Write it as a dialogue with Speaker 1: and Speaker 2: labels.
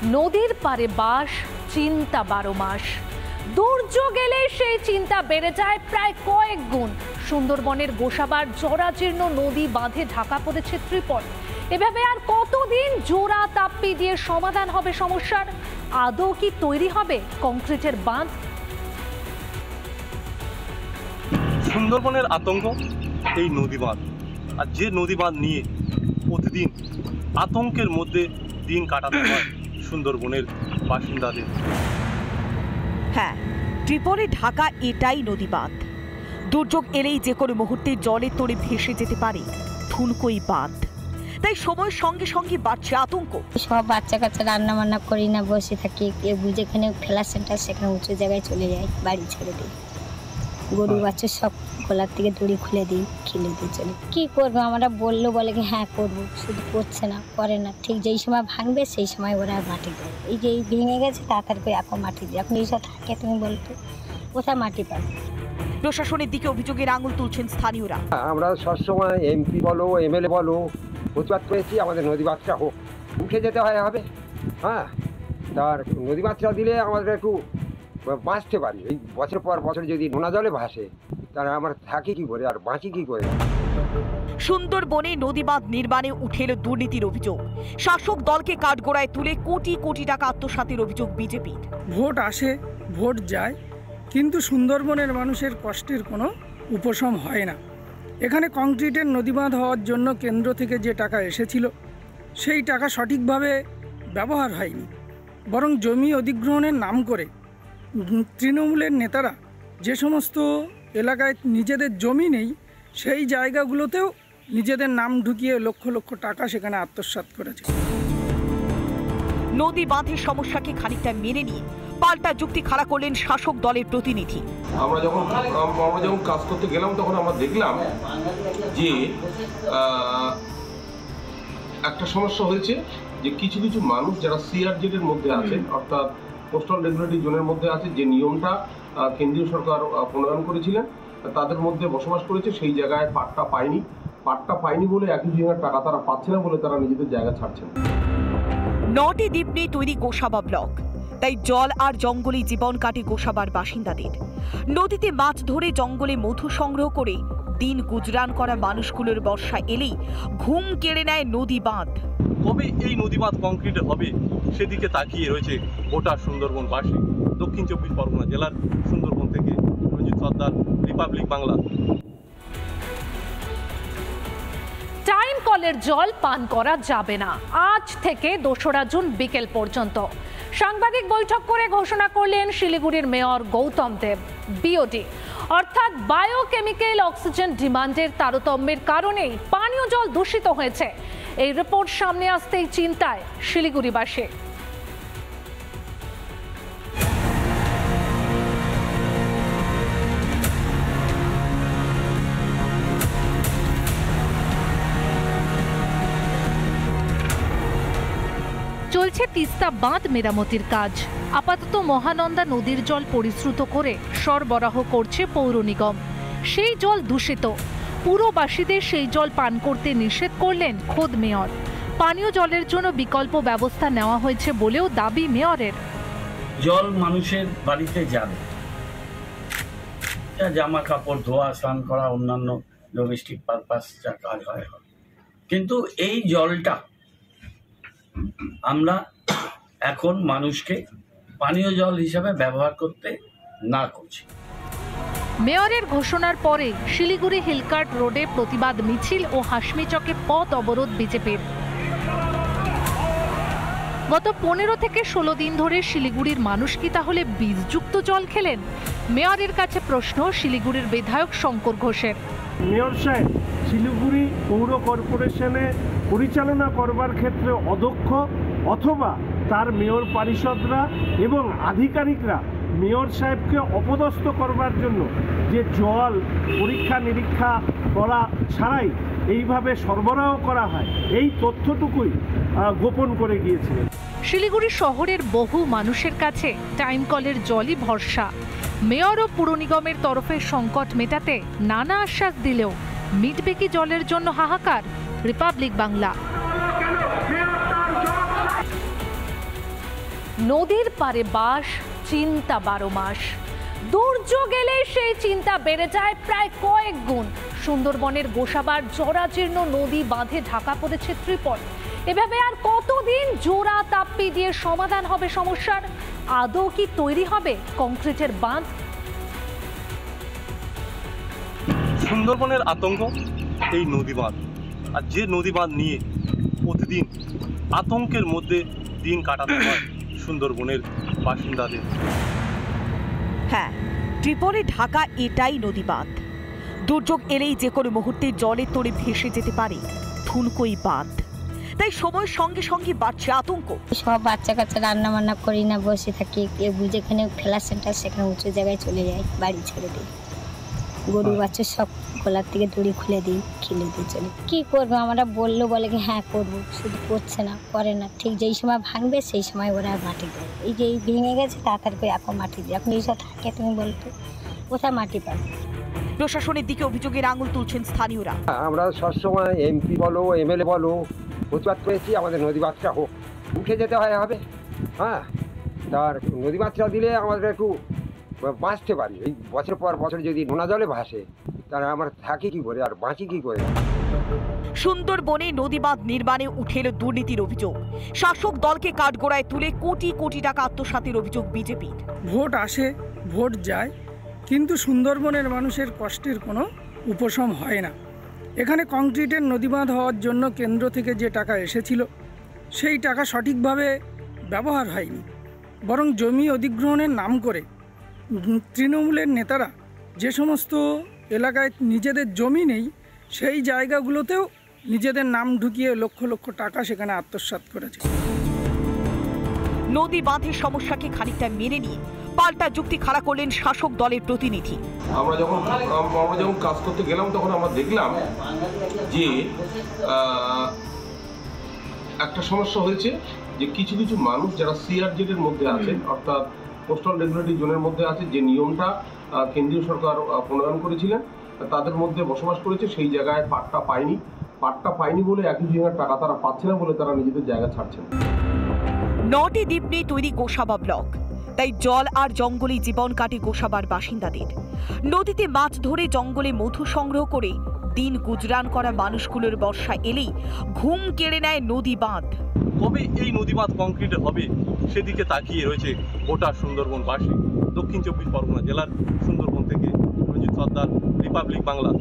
Speaker 1: নদীর পারে বাস, চিন্তা 12 মাস। দুর্যোগ এলে সেই চিন্তা বেড়ে যায় প্রায় কয়েক গুণ। সুন্দরবনের গোসাবার জরাজীর্ণ নদী বাঁধে ঢাকা পড়েছে ত্রিপল। এভাবে আর কতদিন জোড়া তাপ্পি দিয়ে সমাধান হবে সমস্যার? আদৌ কি তৈরি হবে কংক্রিটের বাঁধ?
Speaker 2: সুন্দরবনের আতঙ্ক এই নদী বাঁধ, আর যে নদী বাঁধ নিয়ে প্রতিদিন আতঙ্কের মধ্যে দিন কাটাতে হয় সুন্দরবনের বাসিন্দাদের।
Speaker 3: হ্যাঁ, ত্রিপলে ঢাকা এটাই নদী বাঁধ। দুর্যোগ এলেই যে কোনো মুহূর্তে জলের তোড়ে ভেসে যেতে পারে থুনকই বাঁধ। তাই সময়ের সঙ্গে সঙ্গে বাড়ছে আতঙ্ক।
Speaker 4: সব বাচ্চা কাচ্চা রান্না বান্না করি না, বসে থাকি, যেখানে খেলার সেন্টার সেখানে উঁচু জায়গায় চলে যাই, বাড়ি ছেড়ে দিই। গরু বাচ্চা সব গলার থেকে দড়ি খুলে দিই, খেলে দিয়ে চলে। কি করবো? আমরা বললো বলে কি হ্যাঁ করবো, শুধু করছে না, করে না। ঠিক যেই সময় ভাঙবে সেই সময় ওরা মাটি দেয়। এই যে ভেঙে গেছে তাড়াতাড়ি করে এখন মাটি দেয়। এখন এইসব থাকে, তুমি বলতো কোথায় মাটি পাবে?
Speaker 3: প্রশাসনের দিকে অভিযোগের আঙুল তুলছেন স্থানীয়রা।
Speaker 5: আমরা সবসময় এমপি বলো, এমএলএ বলো, প্রতিবাদ করেছি আমাদের নদী বাঁধটা হোক, উঠে যেতে হবে। হ্যাঁ, তার নদী বাঁধটা দিলে আমাদের একটু বাঁচতে পারি। এই বছর পর বছর যদি নোনা জলে ভাসে তাহলে আমরা থাকি কি করে আর বাঁচি কি করে?
Speaker 3: সুন্দরবনে নদী বাঁধ নির্মাণে উঠে এলো দুর্নীতির অভিযোগ। শাসক দলকে কাঠগড়ায় তুলে কোটি কোটি টাকা আত্মসাতের অভিযোগ বিজেপির।
Speaker 6: ভোট আসে, ভোট যায়, কিন্তু সুন্দরবনের মানুষের কষ্টের কোনো উপশম হয় না। এখানে কংক্রিটের নদী বাঁধ হওয়ার জন্য কেন্দ্র থেকে যে টাকা এসেছিল সেই টাকা সঠিকভাবে ব্যবহার হয়নি, বরং জমি অধিগ্রহণের নাম করে তৃণমূলের নেতারা যে সমস্ত এলাকায় নিজেদের জমি নেই সেই জায়গাগুলোতেও নিজেদের নাম ঢুকিয়ে লক্ষ লক্ষ টাকা সেখানে আত্মসাৎ করেছে।
Speaker 3: নদী বাঁধের সমস্যাকে খানিকটা মেনে নিয়ে পাল্টা যুক্তি খাড়া করলেন শাসক দলের প্রতিনিধি।
Speaker 7: আমরা যখন কাজ করতে গেলাম তখন আমরা দেখলাম যে একটা সমস্যা হয়েছে, যে কিছু কিছু মানুষ যারা সিআরজেড এর মধ্যে আছেন, অর্থাৎ কোস্টাল রেগুলেটরি জোনের মধ্যে আছে, যে নিয়মটা কেন্দ্রীয় সরকার প্রণয়ন করেছিলেন, তাদের মধ্যে বসবাস করেছে, সেই জায়গায় পাট্টা পায়নি বলে 21,000 টাকা তারা পাচ্ছে না বলে তারা নিজেদের জায়গা ছাড়ছেন।
Speaker 3: 9টি দ্বীপ নিয়ে তৈরি গোসাবা ব্লক, তাই জল আর জঙ্গলে জীবন কাটে গোসাবার বাসিন্দাদের। নদীতে মাছ ধরে জঙ্গলে মধু সংগ্রহ করে দিন গুজরান করা মানুষগুলোর বর্ষা এলেই ঘুম কেড়ে নেয় নদী বাঁধ।
Speaker 2: কবে এই নদী বাঁধ কংক্রিটের হবে সেদিকে তাকিয়ে রয়েছে গোটা সুন্দরবনবাসী। দক্ষিণ 24 পরগনা জেলার সুন্দরবন থেকে রঞ্জিত সর্দার, রিপাবলিক বাংলা।
Speaker 1: টাইম কলের জল পান করা যাবে না আজ থেকে 2রা জুন বিকেল পর্যন্ত। সাংবাদিক বৈঠক করে ঘোষণা করলেন শিলিগুড়ির মেয়র গৌতম দেব। বিওডি অর্থাৎ বায়োকেমিক্যাল অক্সিজেন ডিমান্ডের তারতম্যের কারণেই পানীয় জল দূষিত হয়েছে। এই রিপোর্ট সামনে আসতেই চিন্তায় শিলিগুড়িবাসী। চলছে তিস্তা বাঁধ মেরামতির কাজ। আপাতত মহানন্দা নদীর জল পরিশ্রুত করে সরবরাহ করছে পৌর নিগম। সেই জল দূষিত, পুরবাসীদের সেই জল পান করতে নিষেধ করলেন খোদ মেয়র। পানীয় জলের জন্য বিকল্প ব্যবস্থা নেওয়া হয়েছে বলেও দাবি মেয়রের।
Speaker 8: জল মানুষের বাড়িতে যাবে, জামা কাপড় ধোয়া, স্নান করা, অন্যান্য ডোমেস্টিক পারপাস যা কাজ হয়, কিন্তু এই জলটা আমরা এখন মানুষকে পানীয় জল হিসাবে ব্যবহার করতে না করছি।
Speaker 1: মেয়রের ঘোষণার পরে শিলিগুড়ি হিলকার্ট রোডে প্রতিবাদ মিছিল ও হাসমিচকে পথ অবরোধ বিজেপির। গত 15 থেকে 16 দিন ধরে শিলিগুড়ির মানুষ কি তাহলে বীজযুক্ত জল খেলেন? মেয়রের কাছে প্রশ্ন শিলিগুড়ির বিধায়ক শঙ্কর ঘোষের।
Speaker 9: মেয়র সাহেব শিলিগুড়ি পৌর কর্পোরেশনে পরিচালনা করবার ক্ষেত্রে অদক্ষ, অথবা তার মেয়র পারিষদরা এবং আধিকারিকরা মেয়র সাহেবকে অপদস্থ করবার জন্য যে জল পরীক্ষা নিরীক্ষা করা ছাড়াই এইভাবে সরবরাহ করা হয়, এই তথ্যটুকুই গোপন করে গিয়েছিলেন।
Speaker 1: শিলিগুড়ি শহরের বহু মানুষের কাছে টাইম কলের জলই ভরসা। মেয়র ও পুর নিগমের তরফে সংকট মেটাতে নানা আশ্বাস দিলেও মিটবে কি জলের জন্য হাহাকার? রিপাবলিক বাংলা। নদীর পারে বাস, চিন্তা 12 মাস। দুর্যোগ এলে সেই চিন্তা বেড়ে যায় প্রায় কয়েক গুণ। সুন্দরবনের গোসাবার জরাজীর্ণ নদী বাঁধে ঢাকা পড়েছে ত্রিপল। এভাবে আর কতদিন জোড়া তাপ্পি দিয়ে সমাধান হবে সমস্যার? আদৌ কি তৈরি হবে কংক্রিটের বাঁধ?
Speaker 2: সুন্দরবনের আতঙ্ক এই নদী বাঁধ, আর যে নদী বাঁধ নিয়ে প্রতিদিন আতঙ্কের মধ্যে দিন কাটাতে হয় সুন্দরবনের বাসিন্দাদের।
Speaker 3: হ্যাঁ, ত্রিপলে ঢাকা এটাই নদী বাঁধ। দুর্যোগ এলেই যে কোনো মুহূর্তে জলের তোড়ে ভেসে যেতে পারে থুনকই বাঁধ। তাই সময়ের সঙ্গে সঙ্গে বাড়ছে আতঙ্ক।
Speaker 4: সব বাচ্চা কাচ্চা রান্না বান্না করি না, বসে থাকি। যেখানে খেলার সেন্টার সেখানে উঁচু জায়গায় চলে যাই, বাড়ি ছেড়ে দিই। গরু বাচ্চা সব গলার থেকে দড়ি খুলে দিই, খেলে দিয়ে চলে। কি করবো? আমরা বললো বলে কি হ্যাঁ করবো, শুধু করছে না, করে না। ঠিক যেই সময় ভাঙবে সেই সময় ওরা মাটি দেয়। এই যে ভেঙে গেছে তাড়াতাড়ি করে এখন মাটি দিই। এখন এইসব থাকে, তুমি বলতো কোথায় মাটি পাবে?
Speaker 3: প্রশাসনের দিকে অভিযোগের আঙুল তুলছেন স্থানীয়রা।
Speaker 5: আমরা সবসময় এমপি বলো এমএলএ বলো প্রতিবাদ করেছি আমাদের নদী বাঁধটা হোক, উঠে যেতে হবে। হ্যাঁ, তার নদী বাঁধটা দিলে আমাদের একটু বাঁচতে পারি। এই বছর পর বছর যদি নোনা জলে ভাসে তাহলে আমরা থাকি কি করে আর বাঁচি কি করে?
Speaker 3: সুন্দরবনে নদী বাঁধ নির্মাণে উঠে এলো দুর্নীতির অভিযোগ। শাসক দলকে কাঠগড়ায় তুলে কোটি কোটি টাকা আত্মসাতের অভিযোগ বিজেপির।
Speaker 6: ভোট আসে, ভোট যায়, কিন্তু সুন্দরবনের মানুষের কষ্টের কোনো উপশম হয় না। এখানে কংক্রিটের নদীবাঁধ হওয়ার জন্য কেন্দ্র থেকে যে টাকা এসেছিল সেই টাকা সঠিকভাবে ব্যবহার হয়নি, বরং জমি অধিগ্রহণের নাম করে তৃণমূলের নেতারা যে সমস্ত এলাকায় নিজেদের জমি নেই সেই জায়গাগুলোতেও নিজেদের নাম ঢুকিয়ে লক্ষ লক্ষ টাকা সেখানে আত্মসাৎ করেছে।
Speaker 3: নদী বাঁধের সমস্যাকে খানিকটা মেনে নিয়ে পাল্টা যুক্তি খাড়া করলেন শাসক দলের প্রতিনিধি।
Speaker 7: আমরা যখন কাজ করতে গেলাম তখন আমরা দেখলাম যে একটা সমস্যা হয়েছে যে কিছু কিছু মানুষ যারা সিআরজেড এর মধ্যে আছেন, অর্থাৎ কোস্টাল রেগুলেটরি জোনের মধ্যে আছে, যে নিয়মটা কেন্দ্রীয় সরকার প্রণয়ন করেছিলেন তাদের মধ্যে বসবাস করেছে, সেই জায়গায় পাট্টা পায়নি বলে একই জায়গার টাকা তারা পাচ্ছে না বলে তারা নিজেদের জায়গা ছাড়ছেন।
Speaker 3: 9টি দ্বীপ নিয়ে তৈরি গোসাবা ব্লক, তাই জল আর জঙ্গলে জীবন কাটে গোসাবার বাসিন্দাদের। নদীতে মাছ ধরে জঙ্গলে মধু সংগ্রহ করে দিন গুজরান করা মানুষগুলোর বর্ষা এলেই ঘুম কেড়ে নেয় নদী বাঁধ।
Speaker 2: কবে এই নদী বাঁধ কংক্রিটে হবে সেদিকে তাকিয়ে রয়েছে গোটা সুন্দরবনবাসী। দক্ষিণ 24 পরগনা জেলার সুন্দরবন থেকে রঞ্জিত সর্দার, রিপাবলিক বাংলা।